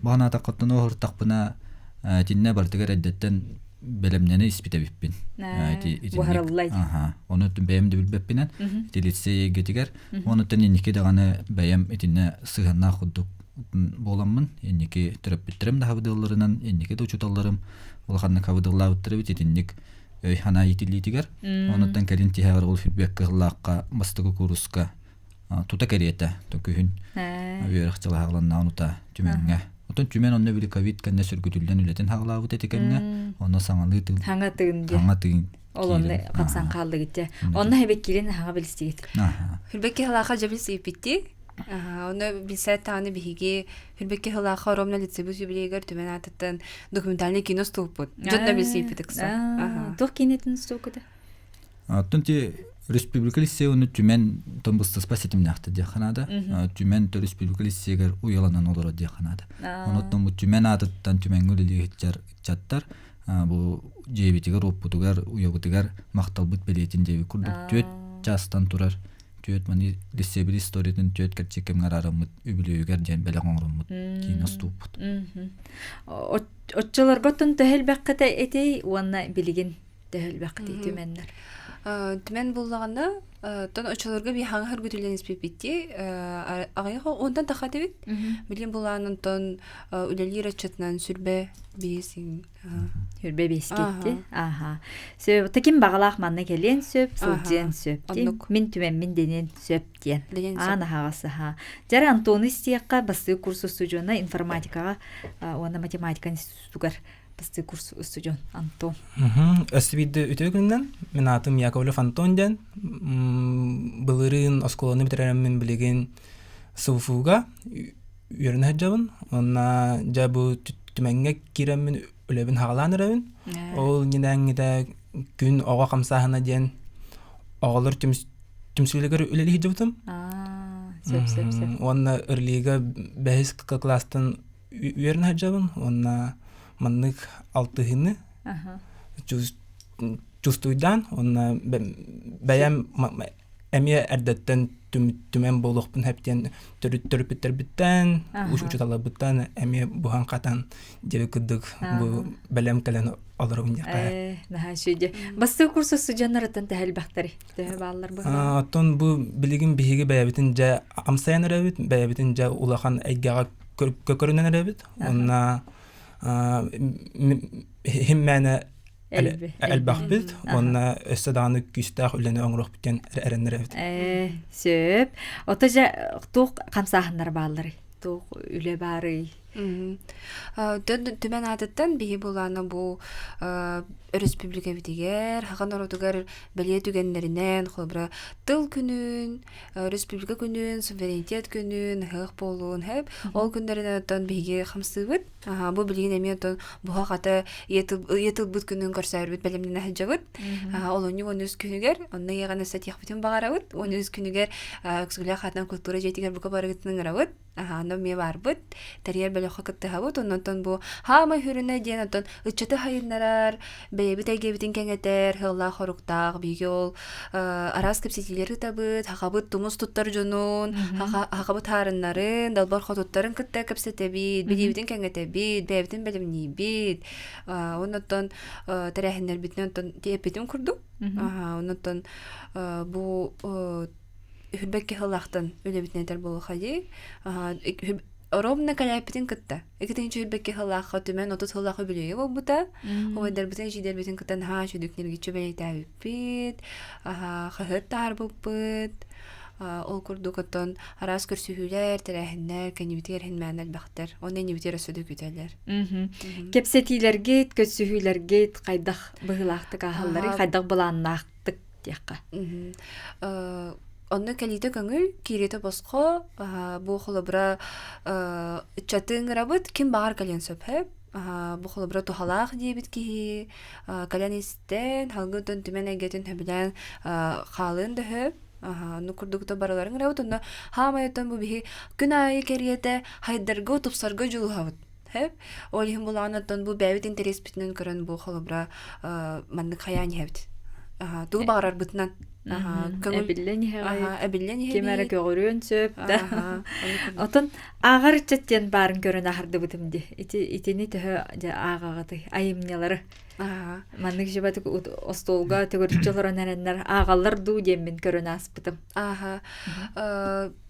Бана такаттан ортакпына тинне бартыгар әддеттен белемнени испите биппин. Бухараллай. Оны бәйемди билбеппинен. Телитсе гетигер. Оны теннике даганы бәйем итинне сыганна худдук боламмын. Энники төрөп биттерем да хавдылларынан, энники да учуталларым. Улаханны хавдыллар биттире битинник өй хана итилитигер. Онуттан келин тихагар ул фидбек кыллакка бастыгы курска тута керете төкүн. Верхчала хагланна онута түмөнгө. Отон түмен онны били ковид кенне сүргүтүлден үлетен хаглабыт этекемне. Онно саңалы тыл. Хаңатыгын. Ол онны капсан калды гитте. Онны хебеккилин хага билстигит. Хүлбекке халаха жабилси битти. Оны билсе таны биһиги хүлбекке халаха ромна лицебус юбилейгер түмен атыттан документальный кино ступут. Жонна билси битикса. Тох кинетин стукуда. Тонти республика лицей оны түмен томбусты спаситим нахты дияханада. Түмен то республика лицейгер уяланан олора дияханада. Оноттон бу түмен атыттан түмен гөлелиге чаттар. Бу жебитигер оппутугар уягутугар макталбыт белетин деби курдук төт жастан турар. Төт мани лицейбил историятын төт керчекем гарарамыт үбүлөгөр жен беле коңромут кино ступут. Отчолорготун төһөлбәккәтә этей уанна билигин төһөлбәккәтә түмәннәр. Түмен буллаганда тон очолорга би хаңгыр күтүлгән испепити агайга ондан тахаты бит. Билен булганын тон үлелир ачытнан сүрбе бесин. Хүрбе бескетти. Сөп текин багалак манна келен сөп, сылжен сөп. Мин түмен мин денен сөп ден. Ана хагасы ха. Жара Антон истиякка басты курс студияна информатикага, оны математика институтугар басты курс студион Антон. Өсбидде үтөгүндөн мен атым Яковлев Антон ден. Былырын осколаны битерем мен билеген суфуга үйрөнө жабын. Онна жабы түмөнгө кирем мен үлебин хагаланырабын. Ол нидәңгедә күн ага камсаһына ден агалар түмсүлегер үлели жабытым. Сөп. Онна ырлыга бәһис класстан үйрөнө жабын. Онна маннык алтыгыны чувствуйдан онна бәям әмия әрдәттен түмен болуқпын хәптен төрүттер биттен учутала биттен әмия бухан катан жебе кыдык бу бәлем калан алырым якка. Нахашыҗа. Басты курсы студентлардан тәһәлбәхтәри. Тәһәбаллар бу. Аттон бу билигин биһиге бәябитин жа амсаянырабит, бәябитин жа улахан әйгәгә көкөрүнәнәрәбит. Онна химмәне әлбәхбит, онна өстәдәне күстәх үләне оңрох биткән әрәннәрәбит. Сөп. Отажа тук камсахындар баллары. Тук үле бары. Түмен атыттан бии буланы бу республика битигер, хаган оротугар беле түгеннәреннән холбра тыл күнүн, республика күнүн, суверенитет күнүн, хак болуун хәп, ол күннәреннән биге хамсыбыт. Бу билген эмиятон буга ката етил бут күнүн көрсәр бит белемнән хаҗабыт. Ол уни онус күнүгер, онны яганы сатих битен багарабыт, онус күнүгер ксүлә хатан культура җитигер бука барыгытның рабыт. Аны ме барбыт, тарьер беле хакытты хабыт, оннан бу хама хүренә денатон ычыты хайыннарар, бәйбитәге битен кәңәтәр, хылла хоруктак, бигел арас кепсетиләре табыт, хакабыт тумус туттар җонун, хакабыт харыннарын, далбар хотуттарын кытта кепсете бит, битен кәңәтә бит, бәйбитен белемни бит. Оннан тарихнәр битнән тепетен курду. Оннан бу Хүлбекке хыллахтан үле битнәтер булу хади. Ровно каляпитин кытта. Экетенче Хүлбекке хыллахка түмен 30 хыллахы билеге бу бута. Ойдар битен җидер битен кыттан ха шүдүкнәргә чөбәйтә бит. Хәһәт тар бит. Ол курдукаттан арас көрсүһүләр, тәрәһеннәр, кәнибитер хинмәнәл бахтар. Оны нибитер сөдү күтәләр. Кепсетиләргә, көсүһүләргә кайдах быгылахты кахаллары, кайдах буланнактык дияққа. Онны кәлите көңіл, кирете босқо, бу холобра чатын рабыт, ким бағар кәлен сөпәп, бу холобра тухалаах диэбит киһи калян истен халгытын түмен эгетин хөбүлэн хаалын дөһөп ну курдугута бараларын рабыт онна хаамайытын бу биһи күн айы кериете хайдарга тупсарга жулуһабыт хэп олиһин булаанаттан бу бэбит интерес битинен көрөн бу холобра маннык хаян хэбит тугу багарар бытынан Эбиллен эбиллен кемерек өгөрүн сөп да. Отон агар четтен барын көрөн ахарды бутымди. Итини тө агагаты айымнялары. Маннык жибатык остолга төгөрчөлөр нереннер агалар ду демин көрөн аспытым.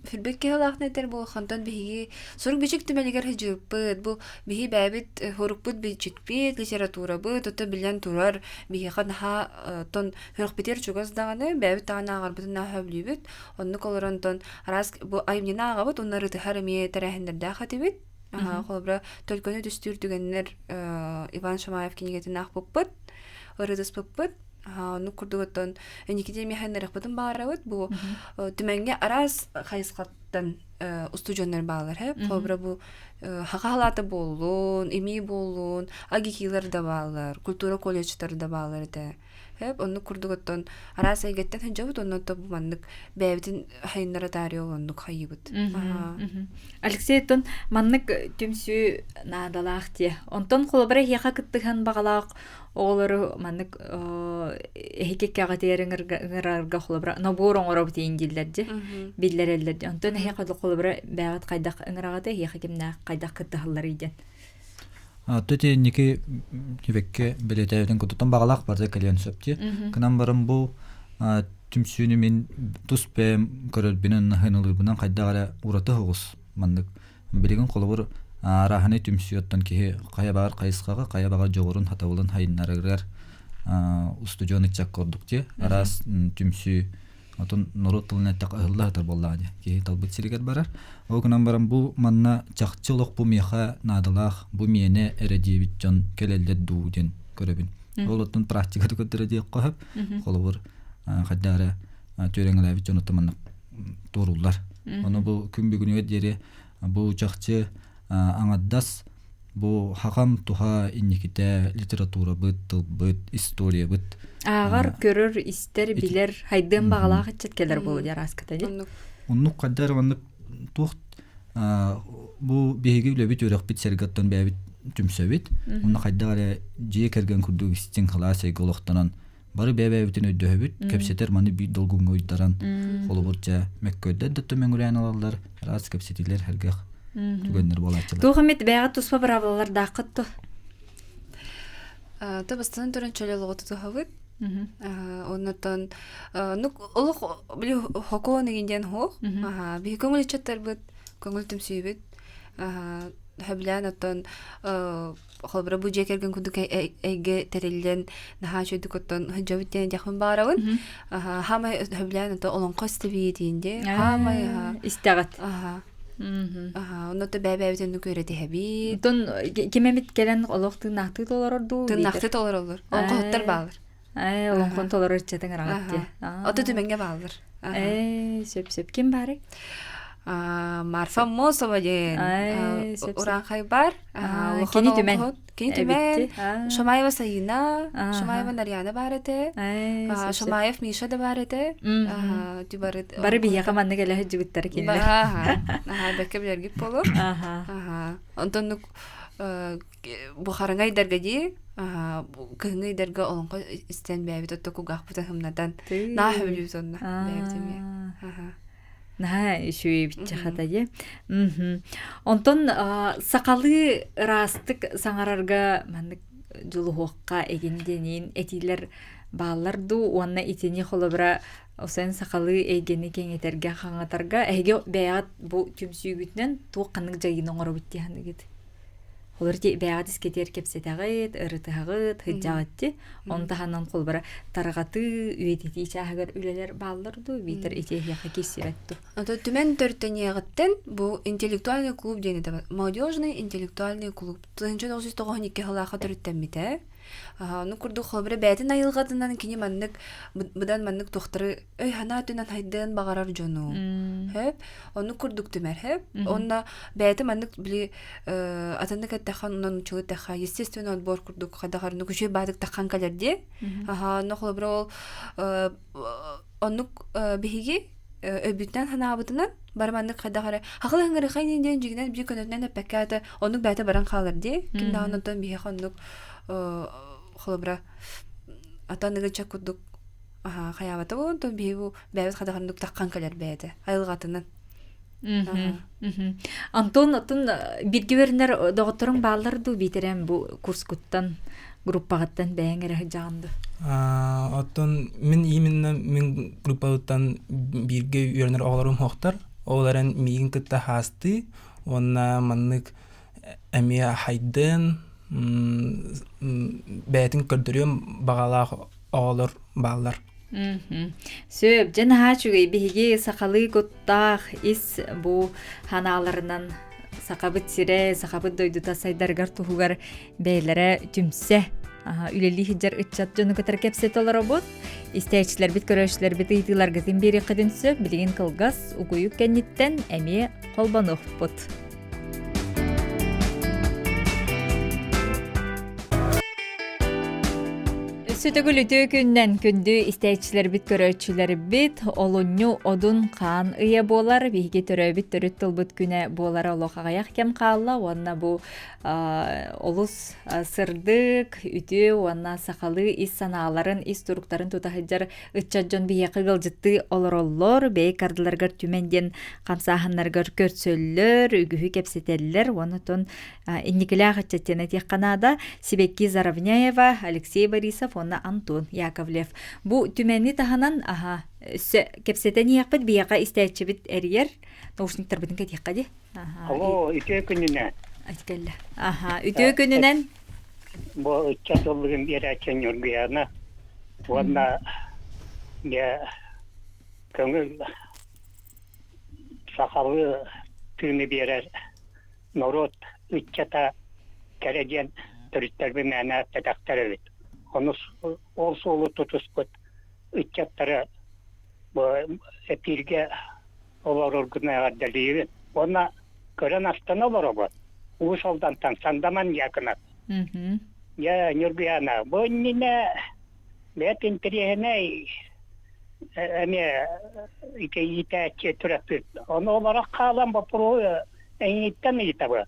Филбекке халахнетер бу хантан биһиги сорук бичик түмелигер хыжыппыт бу биһи бәбит хорукпут бичикпит литература бу тота билен турар биһи ханха тон хөрөхбитер чугас даганы бәбит тана агарбытына хөблүбүт онну колорантон раз бу айымнина агабыт оннары тыхарыме терәһендердә хатибит холбра төлкөнү түстүр түгеннер Иван Шамаев кинигетин ахпыппыт ырыдыспыппыт ну курдуготтон эникиден механерах бутун баарабыт бу түмәнгә арас хайыскаттан устужоннар баалар хэп холбра бу хакалаты боллун эми боллун агикилер да баалар культура колледжтар да баалар да хэп онну курдуготтон арас айгеттен ханжабыт онно то бу маннык бэбитин хайнара тариолондук хайыбыт Алексей тон маннык түмсү надалаах те онтон холбра хиха кыттыхан багалаак оолору маннык эхикеккага териңерга холбра набор оңороб тииндиллер же биллереллер онтон хиха холбра бәгат кайдак ыңырагата хиха кимнаа кайдак кыттыхаллар иден Төте ники тибекке билетевден кутутан багалак барда кален сөпти. Кынан барым бу түмсүнү мен туспе көрөлбүнөн хынылыбынан кайдагара ураты хогус мандык билеген колобур араханы түмсүөттөн ки кая багар кайыскага кая багар жогорун хатабылын хайыннарыгар устудионы чаккордук те арас түмсү отон норот тылына так ыллатыр боллады ки талбыт сиригер барар о кынан барам бу манна чакчылык бу меха надалах бу мене эредибит жон келелде дууден көрөбүн олоттун практикаты көтөрө деп коюп колобур каддара төрөңөлөбүт жон отоман туруллар ону бу күн бүгүнү дери бу чакчы аңаддас бу хакам туха инниките литература быт тылбыт история быт агар көрөр истер билер хайдын багалаак четкелер болду яраската же онну каддар манны тухт бу беги лөбүт өрөкбит сергаттан бәбит түмсөбит онну каддар же керген курдук истин халасы голоктонан бары бәбәбитин өйдөбүт кепсетер маны бит долгун ойдаран холобурча меккөдө да төмөңүрән алалар раз кепсетилер хергах түгөннөр болачылар тухамет бәгат туспа баралар дакытты табыстан төрөнчөлө логоту тухабыт оннотон ну олох били хокон гинден хох би көңүл чаттарбыт көңүл түмсүйбүт хаблан оттон холбра бу жекерген күндүк эйге терелден наха чөйдүк оттон жабыттен жакын барабын хама хаблан оттон олонко стебиетинде хама истагат оннотто бәбәбитен көрөтө хаби тон кемемит келен олохтун нахты толорду тыннакты толор олор онкоттор баалар олонкон толор чатың рагатте ото түмөнгө баалар сөп ким бары Марфа Мосова ден уран хайбар кини түмен Шамаева Саина Шамаева Нарьяна барете Шамаев Миша да барете бары бияга манны келе жигиттер киндер бекке билерги болор онтон бухарыңай дергеди кыңай дерге олонко истен бәбит отто кугах бутахымнадан на хөбүлү сонна бәбитеме на шуй бичхата же онтон сакалы растык саңарарга мандык жулуокка эгенденин этилер бааларду уанна итини холобра осен сакалы эгени кеңетерге хаңатарга эге бәят бу түмсүгүтнен туокканык жайын оңоробут дияндыгыт Холорти бәгатис кетер кепсетагыт, ырытагыт, хыджагытти. Онтаханан колбара тарагаты үйетити чагыр үлелер балларды битер итехияка кесиретту. Ото түмен төртөнегеттен бу интеллектуальный клуб дейни да. Молодежный интеллектуальный клуб. 1992 халаха төрөттөнмите. Ну курду холбара бәтин айылгатынан кини маннык будан маннык тохтары ой ханатынан хайдан багарар жону. Хеп, ону курдук түмер хеп. Онна бәти маннык били атандык тахан унан учулы таха естественно отбор курдук хадагар ну күчө бадык тахан калерди но холобро оннук биһиги өбүттен ханаабытынан барманнык хадагара хакылы хыңыры хайнен ден жигинен бир көнөтнен пакката оннук бата баран калырди кинде оннотон биһи хоннук холобро атаныгы чакудук хаябата бу то биһи бәбит хадагарындык таккан калер бәде айылгатынан. Антон бирге бернер доғыттырың баллар ду битерем бу курскуттан группагаттан бәңер жанды. Оттон мен именно мен группагаттан бирге бернер оғларым хоқтар. Оларын мигин кытта хасты. Онна маннык әмия хайдын бәтин көрдөрөм багалах оғлар баллар. Сөп, жана хачугай биһиги сақалы готтах ис бу ханаларынан сақабыт сире, сақабыт дойдута сайдаргар тухугар бәйләре түмсе. Үлели хиджар ытчат жону катар кепсет олар обот. Истәйчилер бит көрөшләр бит ыйтылар гытын бери кыдын сөп, билген кылгас угуюк кенниттен әме колбанох бот. Сөтөгүл үтө күннен күндү истәйчилер бит көрөчүлөр бит олунню одун каан ыя болар биһиги төрөбүт төрөт тылбыт күнэ болар олохагаяк кем каалла онна бу олус сырдык үтө онна сакалы ис санааларын ис туруктарын тутахыжар ытчаджон бие кыгылжытты олороллор бей кардыларгар түменден камсаханнаргар көрсөллөр үгүхү кепсетеллер онотон инникилах ачаттена текканада Сибекки Заравняева, Алексей Борисов, онна Антон Яковлев. Бу түмәнни таһанан кепсетен яқпыт бияқа истәчебит әрьер наушниктар битен кетекка ди. Алло, үтө күнүнө. Айткелле. Үтө күнүнөн Бу чатылыгын берәчен юргыяна. Онна я көңүл сахалы түнү берер народ үччата кереген төрүттөрбү мәнә тәтәктәре бит. Ол солу тутуспут үччаттары бу эпирге олар органа дәлиен. Онна көрән астана барабы. Ушалдан сандаман якына. Я нюргыяна. Бу нине бет интерьене эме итәче төрәпт. Оны олар калам бапру эйттен итәбе.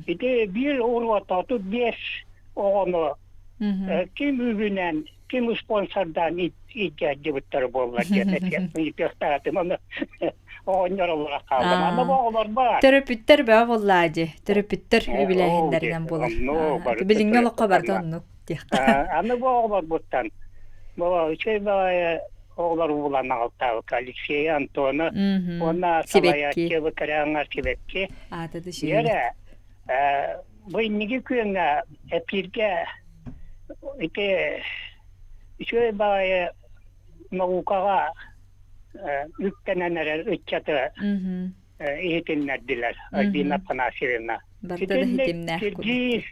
Ите бир урвата тут 5 оны ким үгүнен, ким спонсордан итә дебуттар боллар дигән итәхтәтем аны онноролар калдым. Аны балар бар. Терапевттер бә воллади. Терапевттер биләһендәрдән булар. Билиңгә лакка бардын тихта. Аны балар буттан. Бу чөйбә олар булан алта Алексей Антона, она Сибекки выкараңар Сибекки. Атады ши. Яра бу ниге күнгә эпирге ите чөйбә наукага үктәнәнәр үтчәтә итеннәр Альбина Панасевна. Бартада хитимнә. Киргиз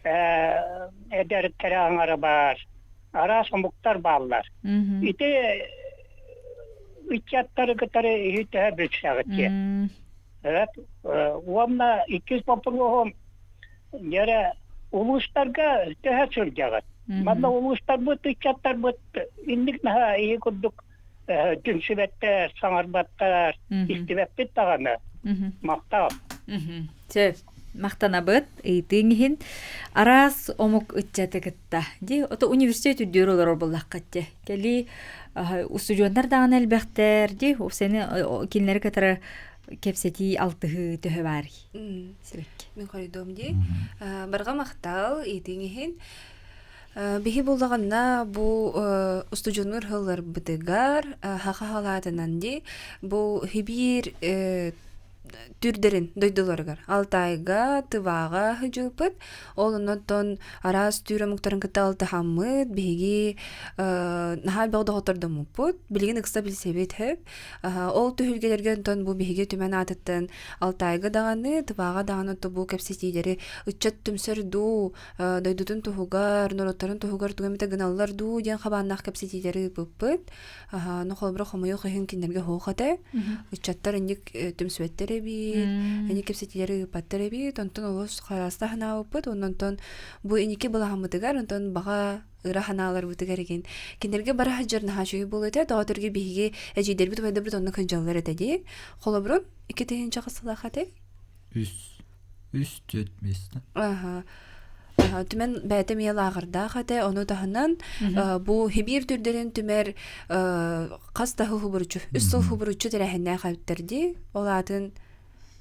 эдер караңар бар. Арас муктар баллар. Ите үчаттары кытары үтә бүксәгәтә. Уамна 200 популогом яра улуштарга тәһәсүр ягат. Манда улуштар бу үчаттар бу индик наһа курдук түнсүбәттә саңарбаттар истибәт таганы. Мактап. Мактанабыт ыйтыңһин арас омук үтчәтегетта. Ди ото университет үдөрөлөр буллаккатте. Кели студенттар дагы әлбәттер ди о сени кинләр катары кепсети алтыгы төһө бар. Мен коридом ди. Барга мактал ыйтыңһин биһи булганна бу студенттар хыллар битегар хахалатынан ди бу хибир түрдерин дойдуларгар алтайга тывага хыжылпыт олонотон арас түрө муктарын кыталты хаммыт биги нахал багдаготтордо мупут билген ыкса билсебет хеп ол түһүлгелерген тон бу биги түмөн атыттын алтайга даганы тывага даганы то бу кепсетилери ыччат түмсөр ду дойдутун тухугар нороттарын тухугар тугамите гыналлар ду ден хабаннах кепсетилери буппыт нохолбро хомойо хын кинерге хоохате ыччаттар индик түмсүеттери биллер бит эни кепсетилери паттер бит онтон олос хараста ханаапыт онтон бу эники балахамытыгар онтон бага ыра ханалар бутыгарген киндерге бара хаджарна хашуй болута доторге биге эжидер бит байда бит онны кыжаллар этеди холоброн ики тейин чакысылахате үс төт бес түмен бәтем ялагырда хате ону тахынан бу хибир түрдерин түмер кас тахы хубурчу үс сыл хубурчу терехне хаттерди олатын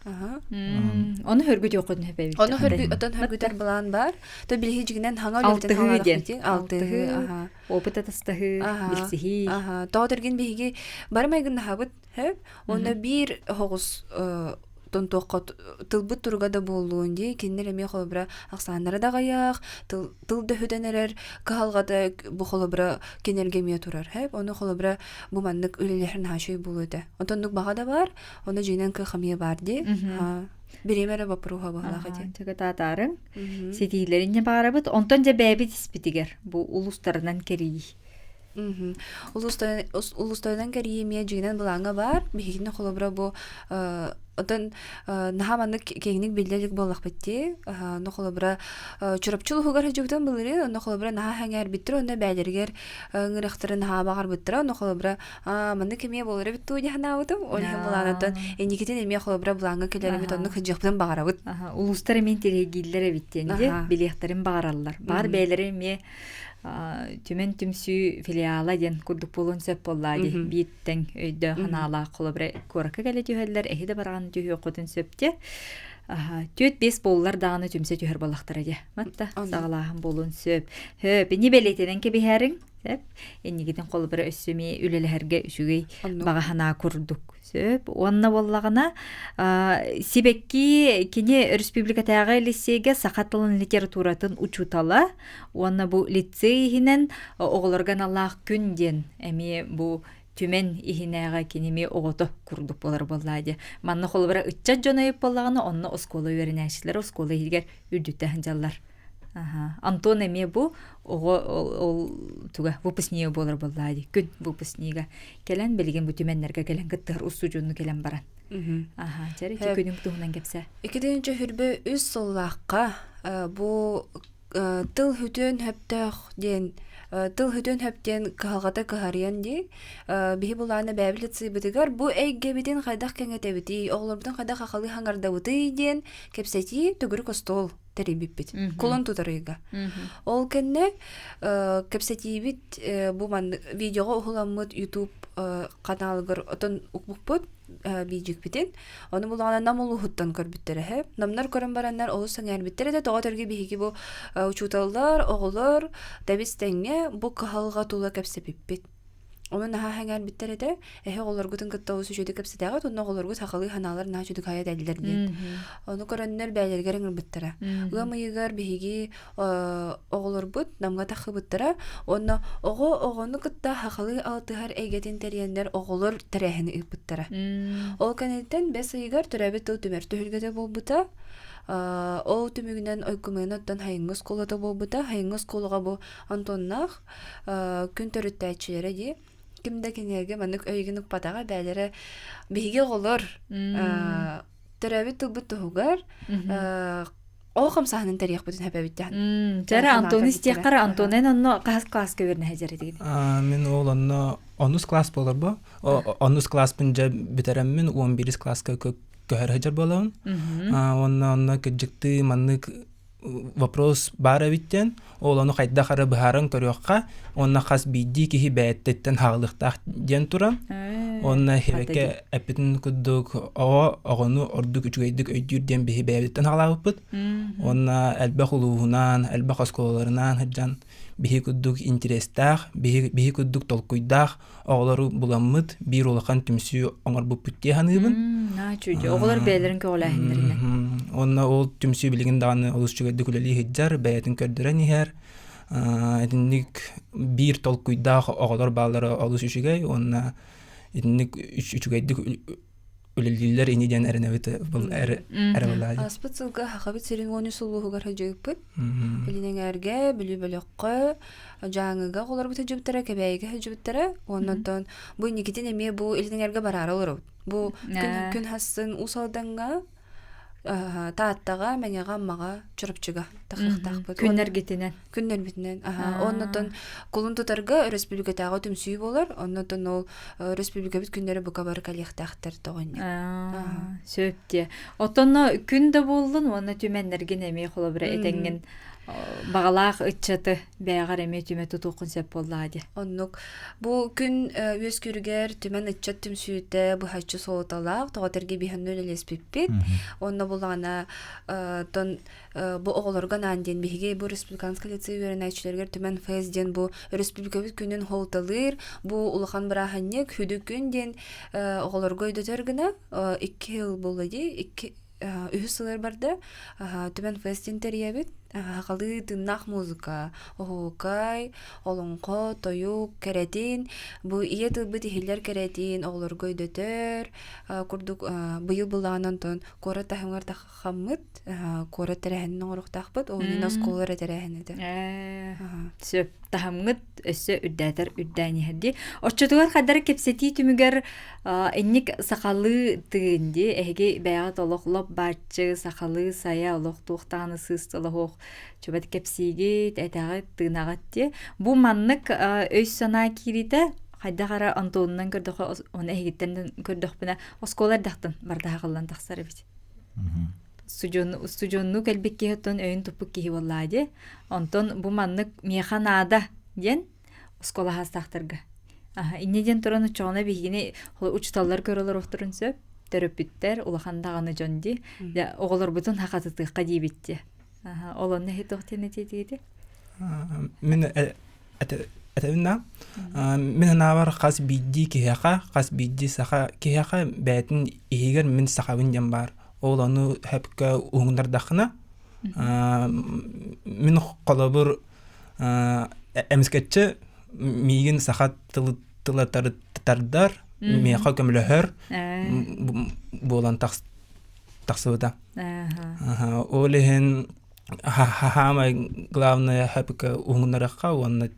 Оны хөргү жокун хепебит. Оны хөргүтер балан бар. То билги жигинен хаңа өлөтен халакты. Алты. Опыта тастахы, билсихи. Тоодерген биги бармайгын хабыт, хеп. Оны бир хогус тонтоққа тылбыт тургада болуынде кеннер эме холобра аксаннары да гаяк тылды хөдөнерер калгада бу холобра кенерге ме турар хеп оны холобра бу маннык үлелерин хашый болууда онтондук бага да бар оны жинен кахамия бар ди биремере бапруга баглага ди теге татарын сетилеринне барабыт онтон же бэбит испитигер бу улустарынан кери улустарынан кери ме жинен булаңа бар бигине холобра бу Отон нахаманнык кеңник билдерлик боллак битти. Нохолобра чурапчул хугар хажугдан билери, нохолобра наха хаңар биттер, онда бәйлергер ңырыктырын наха багар биттер, нохолобра манны кеме болары битту дихана утым. Олхан буланатан эникитен эме холобра булаңга келери бит онны хыжыктан багарабыт. Улустар мен терегиллер биттенде билехтерин багараллар. Бар бәйлери ме түмен түмсү филиала ден курдук болун сөп боллади биттен өйдө ханала колобре корка келе түһөллөр эхиде барган түһө котун сөпте төт бес боллар даганы түмсө түһөр балактар эде матта сагалахан болун сөп ни белетенен ке бихерин сөп эннигиден колобре өссүми үлелерге үсүгөй бага хана курдук сөп онна боллагана сибекки кини республикатагы лицейге сакатылын литературатын учутала онна бу лицейинен оголорган Аллах күнден эми бу түмен ихинега кинеме огото курдук болар боллади манна холбара ычча жонойуп боллагана онна оскола үйренәчләр оскола хилгер үрдүттә ханжаллар Антон эме бу ол туга выпускник болар боллади күн выпускнига келен билген бу түменнәргә келен гыттыр усужунну келен баран жарый күнүң тугунан кепсе икиденче хүрбө үс сыллакка бу тыл хүтөн хөптөх ден тыл хүтөн хөптен калгата каһарыян ди бихи буланы бәбилетси битигар бу эйге битен кайдак кеңетебити оглордун кайдак акылы хаңарда бути ден кепсети түгүр костол терибиппит колон тутарыга ол кенне кепсети бит бу ман видеого ухуламмыт YouTube каналгыр отон укбукпут бижик битен аны булгана намулу хуттан көрбүттер хеп намнар көрөн бараннар олу саңар биттер да тоотөргө биһиги бу учуталлар оголор дабистеңе бу кахалга тула кепсепиппит Onun naha hangar bitterede oğullargutun kıttağı süjede kapsadağı onun oğullargut haqalı hanalar naha çuduk hayat edilir diye. Onu görenler bəylergerin bittere. Uğamayıgar bihigi oğullargut namga tağı bittere. Onu oğunu kıtta haqalı altıhar eygetin teriyenler oğullar terehini bittere. O kanetten besayıgar türebi tıl tümer tühülgede bol buta. O tümügünden oykumuyunattan hayınız kolada bol buta. Hayınız kolaga bu Antonnaq gün törüttəçilere diye. Kimde kenege manık öygünük patağa bəylərə bihigi olur. Türebi tıl buta hugar. O kamsahanın tarih bütün hep bitti. Jara Antoni istiyakar Antonen onu klas köverine hajar edigidi. Men oğlanna 10 klas bolar bu. 10 klas bunca biterem men 11 klaska köher hajar bolan. Onna kejikti manık вопрос бара биттен олону кайда хара бахарын көрөкка онна хас бидди ки бәттен хагылыктак ден туран онна хебеке эпитин кудук огону ордук үчгөйдүк өйдүрден бихи бәттен хагалапыт онна элбе хулуунан элбе хасколарынан хаджан бихи кудук интерестах бихи кудук толкуйдах оголору буламмыт бир улахан түмсү оңор буппутте ханыбын чүжө оголор бээлерин көөләһиндерин онна ол түмсү билген даны олусчугайды күлели хиджар бәятын көрдөрөн ихер эдинник бир толкуйдах оголор балдары олус үшүгөй онна эдинник үчүгайды үлелилер иниден эренебит бул эребалай. Аспыт сылга хакабит церемония сулуугар хаҗыппыт. Билинеңерге, билүбөлөккө, жаңыга голар бит хаҗыптыра, кебейге хаҗыптыра. Оннан бу никитин эме бу илинеңерге барар олор. Бу күн хасын усалданга тааттага меңега аммага чурупчуга тахтахпыт. Күннер гитинен. Күннер битинен. Оннан кулун тутарга республикатагы төмсүй болар. Оннан ол республика бит күннәре бука бар калехтахтар тогон. Сөпте. Отонно күндө болдун, оны түменнерге неме холо бир этенген багалаах ыччаты бәгәр эме түмө туту концепт боллады. Оннук бу күн үес күргер түмен ыччат түмсүйте бу хачы солоталак тогатерге биханнөл элеспиппит. Онно булгана тон бу оголорга нанден биге бу республиканский лицей вернайчларга түмен фезден бу республика бит күнүн холталыр. Бу улахан бараханник хүдү күнден оголорга өдөтөр генә 2 ел булды. 2 сылар барды. Түмен фестин терьябит. Хакалы тыннах музыка, охукай, олонко, тоюк, керетин, бу ие тылбыт ихиллер керетин, оғлоргой дөтөр, курдук быйыл буланан тон кора тахыңар тахаммыт, кора терехенин оңоруктахпыт, оғынын осколар терехенеде. Сөп тахаммыт өссө үддәтер үддәнихерди. Оччотугар қадары кепсети түмігер энник сақалы тыынди, әйге бәяғат олоқлоп бачы, сақалы сая олоқ туқтағаны сыз олоқ чөбет кепсиги этагы тыынагатти. Бу маннык өйс сана кирите хайдагара антонунан көрдөх оны эгиттен көрдөхпүнө осколар дактын бардага кылган таксары бит. Студионну келбекке хеттон өйүн тупук киһи боллаади. Онтон бу маннык механада ден оскола хастактырга. Иннеден туран чоона бигини учталлар көрөлөр офтурун сөп терапевттер улахандаганы жонди. Оголор бутун хакатытыкка дийбитти. Олон не хитохтене тетиди. Мен этевна мен навар хас бидди кияка, хас бидди саха кияка бәтин игер мен сахабын жан бар. Оланы хепкә уңдардахна. Мен колобур эмскетче миген сахат тылатардар, меха көмлөһөр болан таксыбыта. Олehen самое главное хапка угнарахка он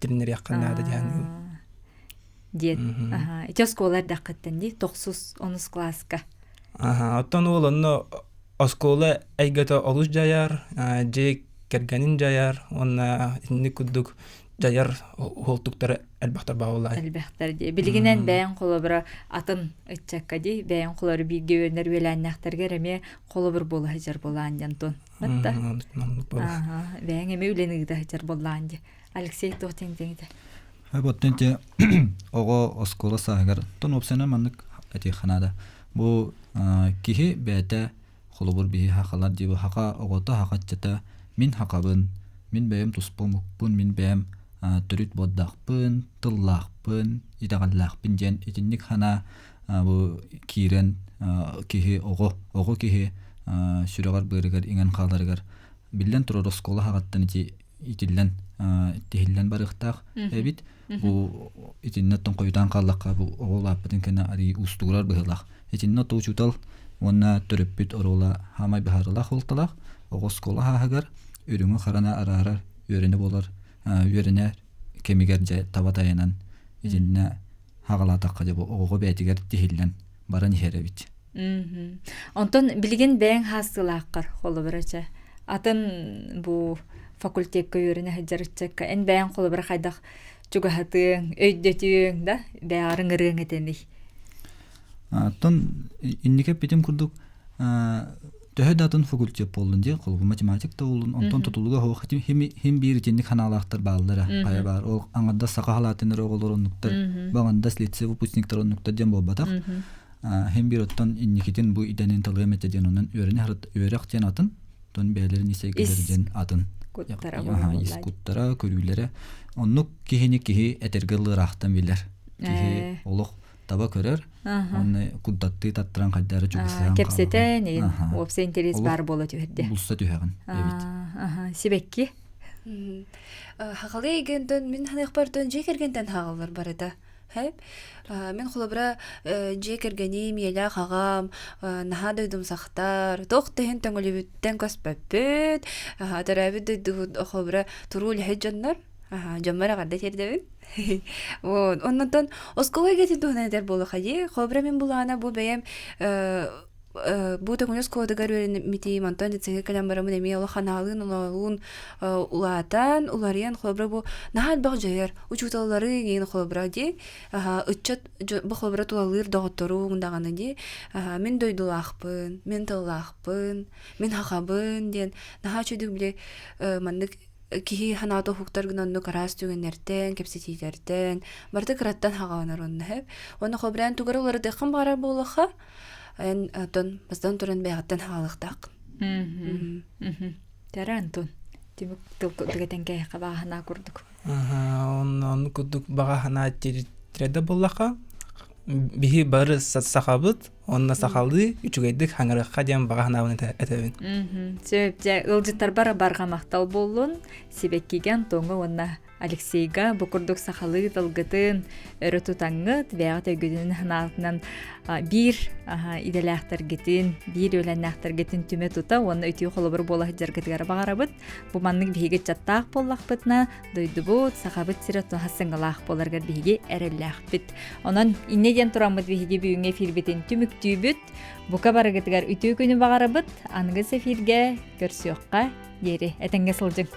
тренер якнада дияны. Дед. Эти школалар даккаттанди 9-10 класска. Оттон олонно оскола айгата олуш жаяр, же кергенин жаяр, онна инни кудук жаяр холтуктары әлбәхтар баулай. Әлбәхтар ди. Билгенен бәян колобра атын итчакка ди, бәян колоры бирге өнер беләннәхтәргә реме колобр була хәҗәр булан янтон. Батта. Бәян эме үленигдә хәҗәр булан ди. Алексей Тохтендеңде. Боттенте ого оскола сагар тон опсена маннык эти ханада. Бу кихи бәтә колобр би хакалар ди хака огота хакатчата мин хакабын, мин бәям туспомукпун, мин бәям төрүт боддакпын, тыллакпын, идагаллакпын ден итинник хана бу кирен кихи ого кихи сүрөгөр бырыгар иңен каларыгар биллен турор школа хагаттан итиллен тихиллен барыктак эбит бу итиннеттен койдан каллакка бу оголаппытын кена ари устугурар быгылак итинне тоочутал онна төрөппүт орола хамай бахарылак холталак ого школа хагар үрүңү харана арарар үрүнө болар үрүнө кемигер же табатаянан итинне хагалатакка же ого бетигер тихиллен баран херебит. Онтон билген бәң хастылаккар холобрача. Атын бу факультетке үрүнө хаҗарчакка эн бәң холобра хайдак чугахатын өйдөтүң да бәярың ырың этени. Тон иннике битим курдук төһөдатын факультет болдун колбу математикта болдун онтон тутулуга хох хим бир жинник ханалактар баалдара кая бар ол аңада сакалатын оголоронуктар баганда лицей выпускниктер онуктар дем болбатак хим бир оттон инникитин бу иденин талгы метеден онун өрүнө өрөк тен атын тон бээлерин исегилерден атын искуттара көрүлөрө оннук кихи этергелырактан билер кихи олох таба көрөр оны куддатты таттыран кайдары жугусаан кепсете не опсе интерес бар болот үрдө булса түһәгән эбит себекки Хагалы игенден мин ханыкпартан жекергенден хагалар бар да. Хэп мен холобра же кергени миеля хагам наха дойдум сахтар тох тehen тәңөлүбүттен көспөппүт тарабы дойду холобра турул хеджаннар жаммара гадда тердебин вот оннан осколой гетин донадер боло хади холобра мен булана бу беем бу төгүнөс кодыгар мити мантан дитсеге калам барамын эми ала ханалын улалун улатан уларыян холобра бу нахал багжаяр учуталары ген холобра ди ыччат бу холобра тулалыр доготтору ундаганы ди мен дойдулахпын мен тыллахпын мен хахабын ден наха чөдүк биле мандык кихи ханато хуктар гынанны карас түгеннертен кепсетитерден барды кыраттан хагаанар онны хеп оны холобран тугар улары декан барар болаха эн тон бастан туран бягаттан хаалыктак. Тара Антон. Тимик тылгытын кай кабахана курдук. Он курдук багахана тиреде боллака. Бихи бары сахабыт, онна сахалды, үчүгейдик хаңарыкка диян багахана этебин. Себепте ылжыттар барга мактал боллун, себеккиген тоңго онна Алексейга букурдук сахалы тылгытын өрө тутаңгыт бягат өгүдүнүн ханаатынан бир иделяхтар гетин, бир өләннәхтар гетин түмө тута, онна өтү холобур бола жаргытыгар багарабыт. Бу маннык биге чаттаак боллакпытна, дойдубут сахабыт сират хасыңгалаак боларгар биге эрелләхпит. Онан иннеден турамыт биге бүгүн эфирбитин түмүктүүбүт. Бука барыгытыгар өтү күнү багарабыт. Ангы эфирге көрсөкка ери этеңге сылжың.